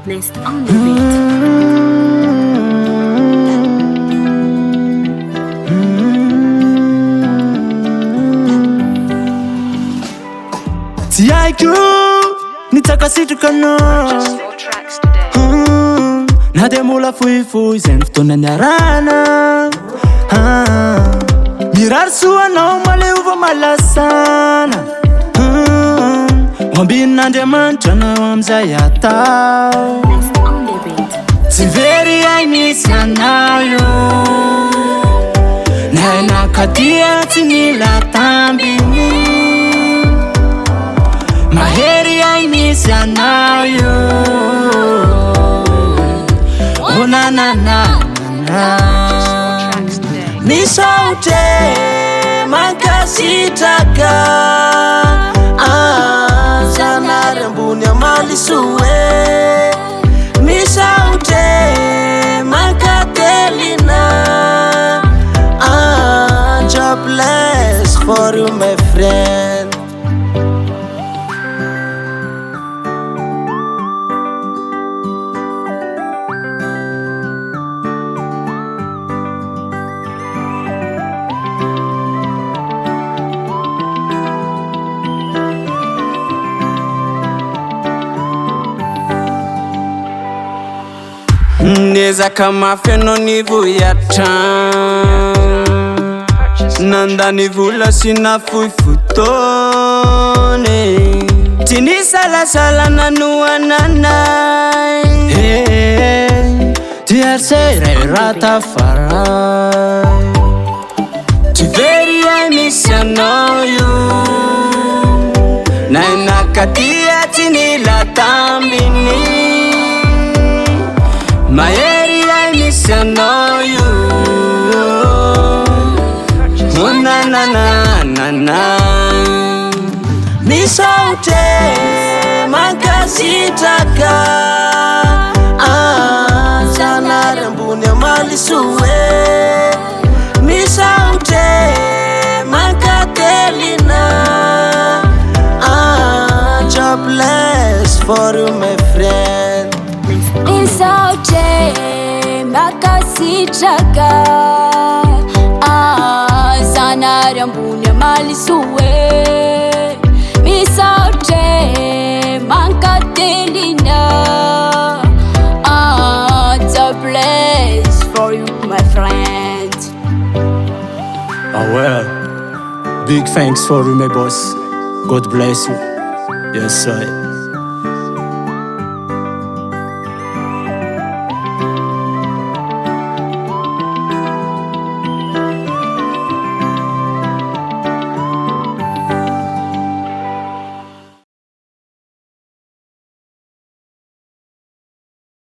Blessed on the beat. Tiaiko nitakasitrikana na de mola fohifohy zay ny fotoana niarana mirary soanao maleova malasana ambin'Andriamanitra anao amizay atao tsy very ay misy anao io na nakatia tsy mila tambiny mahery ay misy anao io oh na na na na Misaotra mankasitraka zanary ambony amalisoe Misaotra mankatelina job bless for you my friend. Nezaka mafy anao nivoyatra nandany vola sy nafohy fotony tsy nisalasala nanoananay TRC ray ratafaray tsy very ay misy anao io na nakatia tsy nila tambiny mahery ay misy anao io oh na na na na na Misaotra mankasitraka zanary ambony amalisoe Misaotra mankatelina job bless for you my friend. Misaotra mankasitraka zanary ambony amalisoe Misaotra mankatelina job bless for you my friend. Oh well, big thanks for you my boss. God bless you. Yes sir.